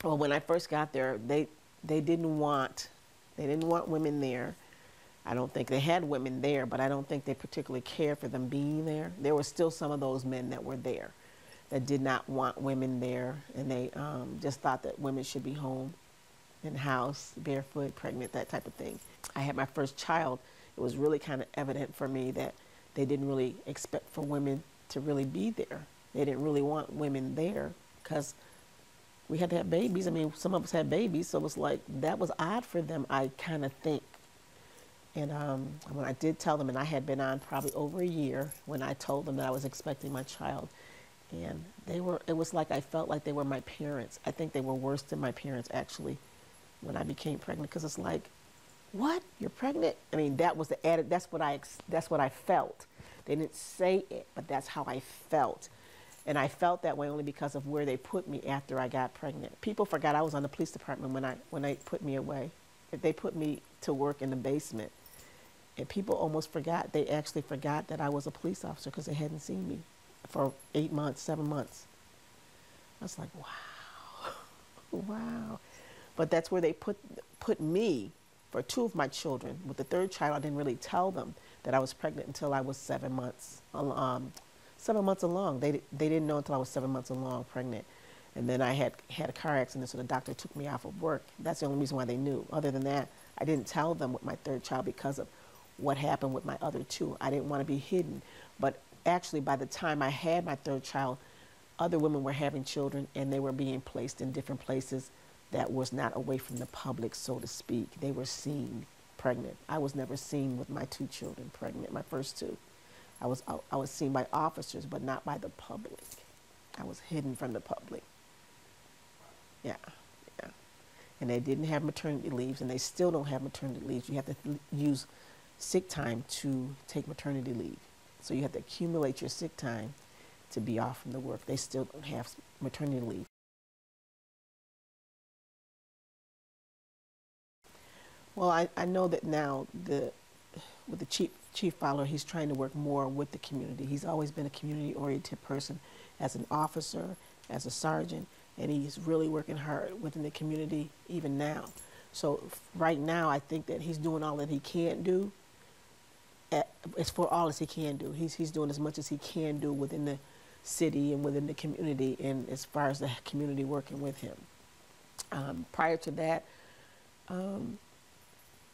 Well, when I first got there, they didn't want women there. I don't think they had women there, but I don't think they particularly cared for them being there. There were still some of those men that were there that did not want women there, and they just thought that women should be home in the house, barefoot, pregnant, that type of thing. I had my first child. It was really kind of evident for me that they didn't really expect for women to really be there. They didn't really want women there because we had to have babies. I mean, some of us had babies, so it was like that was odd for them, I kind of think. And when I did tell them, and I had been on probably over a year when I told them that I was expecting my child, and it was like I felt like they were my parents. I think they were worse than my parents, actually, when I became pregnant, because it's like, what? You're pregnant? I mean, that was the added, that's what I felt. They didn't say it, but that's how I felt. And I felt that way only because of where they put me after I got pregnant. People forgot I was on the police department when they put me away. They put me to work in the basement. And people almost forgot, they actually forgot that I was a police officer because they hadn't seen me for 8 months, 7 months. I was like, wow, wow. But that's where they put me for 2 of my children. With the 3rd child, I didn't really tell them that I was pregnant until I was 7 months, 7 months along. They didn't know until I was 7 months along, pregnant. And then I had a car accident, so the doctor took me off of work. That's the only reason why they knew. Other than that, I didn't tell them with my 3rd child because of what happened with my other 2. I didn't want to be hidden. But actually, by the time I had my 3rd child, other women were having children, and they were being placed in different places that was not away from the public, so to speak. They were seen pregnant. I was never seen with my 2 children pregnant, my first 2. I was seen by officers, but not by the public. I was hidden from the public. Yeah, yeah. And they didn't have maternity leaves, and they still don't have maternity leaves. You have to use sick time to take maternity leave. So you have to accumulate your sick time to be off from the work. They still don't have maternity leave. Well, I know that now with the chief Fowler, he's trying to work more with the community. He's always been a community-oriented person as an officer, as a sergeant, and he's really working hard within the community even now. So right now, I think that he's doing all that he can do. It's for all as he can do. He's doing as much as he can do within the city and within the community, and as far as the community working with him. Prior to that,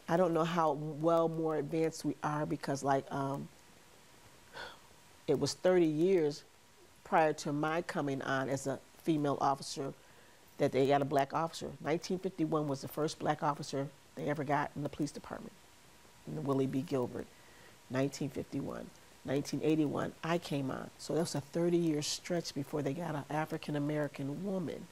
I don't know how well more advanced we are because it was 30 years prior to my coming on as a female officer that they got a black officer. 1951 was the first black officer they ever got in the police department, in Willie B. Gilbert. 1951. 1981, I came on. So that was a 30-year stretch before they got an African-American woman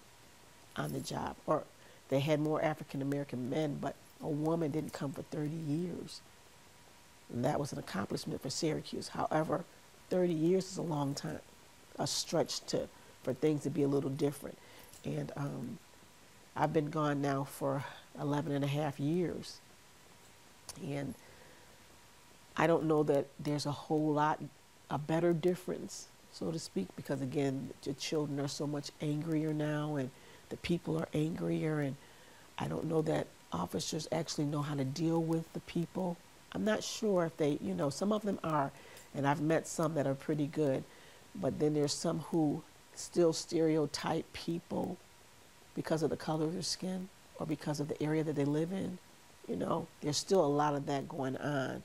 on the job. Or they had more African-American men, but a woman didn't come for 30 years. And that was an accomplishment for Syracuse. However, 30 years is a long time, a stretch for things to be a little different. And I've been gone now for 11 and a half years. And I don't know that there's a whole lot, a better difference, so to speak, because again, the children are so much angrier now and the people are angrier, and I don't know that officers actually know how to deal with the people. I'm not sure if they, some of them are, and I've met some that are pretty good, but then there's some who still stereotype people because of the color of their skin or because of the area that they live in. There's still a lot of that going on.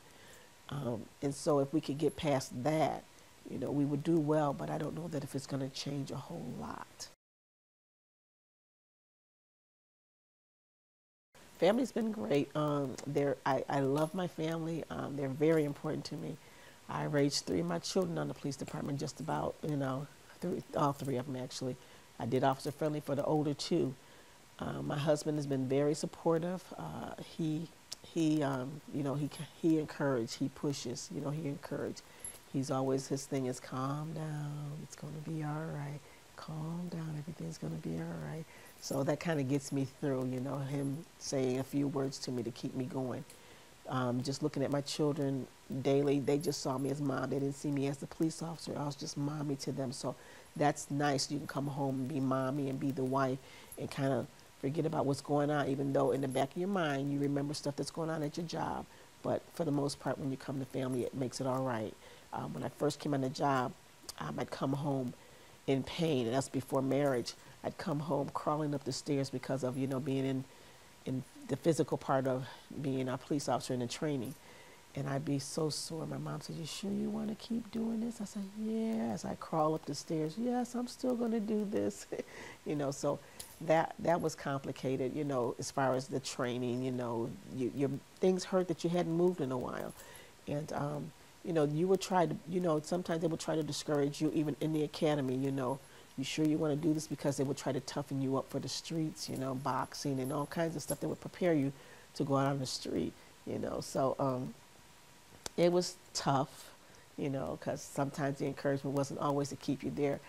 And so if we could get past that, we would do well, but I don't know that if it's going to change a whole lot. Family's been great. I love my family. They're very important to me. I raised 3 of my children on the police department, just about, all 3 of them actually. I did officer friendly for the older 2. My husband has been very supportive. He encourages, he pushes, he encourages. He's always, his thing is calm down, it's going to be all right. Calm down, everything's going to be all right. So that kind of gets me through, him saying a few words to me to keep me going. Just looking at my children daily, they just saw me as mom. They didn't see me as the police officer. I was just mommy to them. So that's nice. You can come home and be mommy and be the wife and kind of forget about what's going on, even though in the back of your mind you remember stuff that's going on at your job. But for the most part, when you come to family, it makes it all right. When I first came on the job, I'd come home in pain, and that's before marriage. I'd come home crawling up the stairs because of, being in the physical part of being a police officer in the training. And I'd be so sore. My mom said, "You sure you want to keep doing this?" I said, "Yeah." As I crawl up the stairs, "Yes, I'm still going to do this." So that was complicated, as far as the training. Your things hurt that you hadn't moved in a while. And, you would try to, sometimes they would try to discourage you even in the academy, "You sure you want to do this?" Because they would try to toughen you up for the streets, boxing and all kinds of stuff that would prepare you to go out on the street, So it was tough, because sometimes the encouragement wasn't always to keep you there.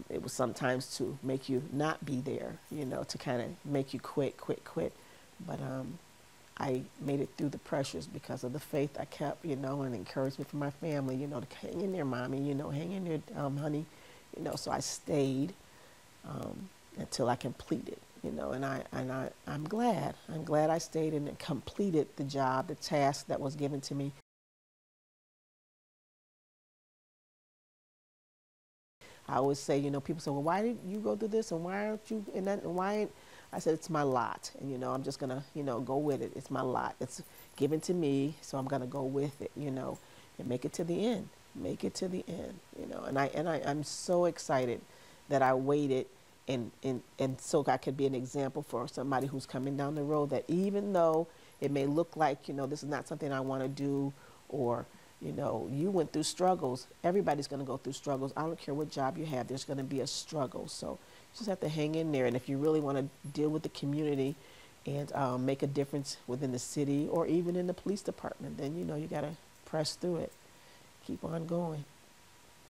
It was sometimes to make you not be there, to kind of make you quit. But I made it through the pressures because of the faith I kept, and encouragement from my family, to hang in there, mommy, hang in there, honey. So I stayed until I completed, and I'm glad I stayed and completed the job, the task that was given to me. I always say, people say, "Well, why did you go through this, and why aren't you in that, and why?" I said, "It's my lot, and I'm just gonna, go with it. It's my lot. It's given to me, so I'm gonna go with it, and make it to the end. Make it to the end, I'm so excited that I waited, and so I could be an example for somebody who's coming down the road, that even though it may look like, this is not something I want to do, or you went through struggles. Everybody's going to go through struggles. I don't care what job you have. There's going to be a struggle. So you just have to hang in there. And if you really want to deal with the community and make a difference within the city or even in the police department, then, you got to press through it. Keep on going."